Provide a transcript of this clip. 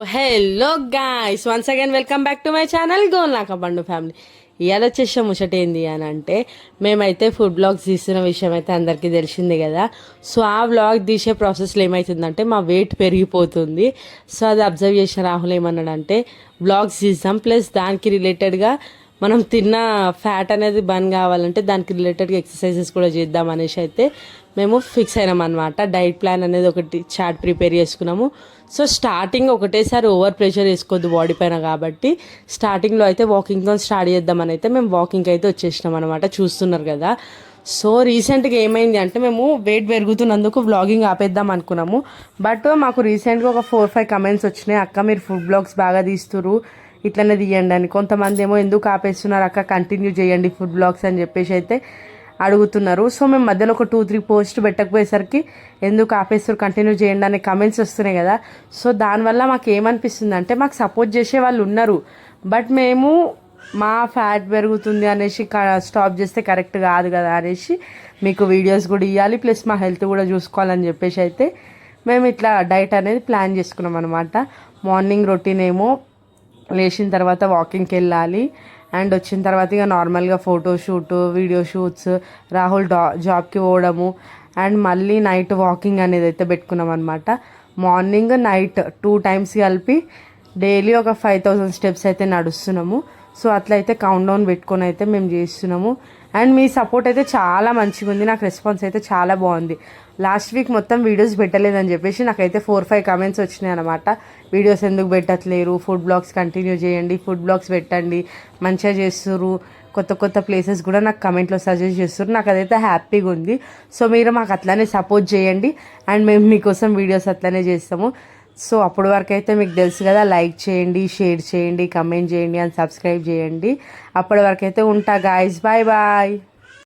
Hello guys, once again welcome back to my channel Golnaka bund family. ఇవాళ వచ్చేసే ముచ్చట ఏంది అని అంటే, మేమైతే ఫుడ్ బ్లాగ్స్ తీస్తున్న విషయం అయితే అందరికీ తెలిసిందే కదా. సో ఆ బ్లాగ్ తీసే ప్రాసెస్లో ఏమవుతుందంటే మా వెయిట్ పెరిగిపోతుంది. సో అది అబ్జర్వ్ చేసిన రాహుల్ ఏమన్నాడంటే బ్లాగ్స్ తీద్దాం, ప్లస్ దానికి రిలేటెడ్గా మనం తిన్న ఫ్యాట్ అనేది బర్న్ కావాలంటే దానికి రిలేటెడ్గా ఎక్సర్సైజెస్ కూడా చేద్దాం అనేసి అయితే మేము ఫిక్స్ అయినాం అనమాట. డైట్ ప్లాన్ అనేది ఒకటి చార్ట్ ప్రిపేర్ చేసుకున్నాము. సో స్టార్టింగ్ ఒకటేసారి ఓవర్ ప్రెషర్ వేసుకోవద్దు బాడీ పైన, కాబట్టి స్టార్టింగ్లో అయితే వాకింగ్తో స్టార్ట్ చేద్దామని అయితే మేము వాకింగ్కి అయితే వచ్చేసినాం అనమాట. చూస్తున్నారు కదా. సో రీసెంట్గా ఏమైంది అంటే మేము వెయిట్ పెరుగుతున్నందుకు వ్లాగింగ్ ఆపేద్దాం అనుకున్నాము. బట్ మాకు రీసెంట్గా ఒక 4-5 కమెంట్స్ వచ్చినాయి, అక్క మీరు ఫుడ్ బ్లాగ్స్ బాగా తీస్తున్నారు, ఇట్లనే తీయండి అని. కొంతమంది ఏమో ఎందుకు ఆపేస్తున్నారు అక్క, కంటిన్యూ చేయండి ఫుడ్ బ్లాగ్స్ అని చెప్పేసి అయితే అడుగుతున్నారు. సో మేము మధ్యలో ఒక 2-3 పోస్ట్ పెట్టకపోయేసరికి ఎందుకు ఆపేస్తారు, కంటిన్యూ చేయండి అనే కమెంట్స్ వస్తున్నాయి కదా. సో దానివల్ల మాకు ఏమనిపిస్తుంది అంటే, మాకు సపోర్ట్ చేసే వాళ్ళు ఉన్నారు, బట్ మేము మా ఫ్యాట్ పెరుగుతుంది అనేసి స్టాప్ చేస్తే కరెక్ట్ కాదు కదా అనేసి మీకు వీడియోస్ కూడా ఇవ్వాలి, ప్లస్ మా హెల్త్ కూడా చూసుకోవాలని చెప్పేసి అయితే మేము ఇట్లా డైట్ అనేది ప్లాన్ చేసుకున్నాం అనమాట. మార్నింగ్ రొటీన్ ఏమో లేచిన తర్వాత వాకింగ్కి వెళ్ళాలి, అండ్ వచ్చిన తర్వాత ఇక నార్మల్గా ఫోటోషూట్, వీడియో షూట్స్, రాహుల్ జాబ్కి పోవడము, అండ్ మళ్ళీ నైట్ వాకింగ్ అనేది అయితే పెట్టుకున్నాం అనమాట. మార్నింగ్ నైట్ 2 టైమ్స్ కలిపి డైలీ ఒక 5000 స్టెప్స్ అయితే నడుస్తున్నాము. సో అట్లయితే కౌంట్ డౌన్ పెట్టుకొని అయితే మేము చేస్తున్నాము. అండ్ మీ సపోర్ట్ అయితే చాలా మంచిగా ఉంది, నాకు రెస్పాన్స్ అయితే చాలా బాగుంది. లాస్ట్ వీక్ మొత్తం వీడియోస్ పెట్టలేదని చెప్పేసి నాకైతే 4-5 కమెంట్స్ వచ్చినాయి అనమాట. వీడియోస్ ఎందుకు పెట్టట్లేరు, ఫుడ్ బ్లాగ్స్ కంటిన్యూ చేయండి, ఫుడ్ బ్లాగ్స్ పెట్టండి, మంచిగా చేస్తున్నారు, కొత్త కొత్త ప్లేసెస్ కూడా నాకు కమెంట్లో సజెస్ట్ చేస్తారు. నాకు అదైతే హ్యాపీగా ఉంది. సో మీరు మాకు అట్లనే సపోర్ట్ చేయండి, అండ్ మేము మీకోసం వీడియోస్ అట్లనే చేస్తాము. సో అప్పటి వరకు అయితే మీకు తెలుసు కదా, లైక్ చేయండి, షేర్ చేయండి, కమెంట్ చేయండి అండ్ సబ్స్క్రైబ్ చేయండి. అప్పటి వరకు అయితే ఉంటా గాయ్స్, బాయ్ బాయ్.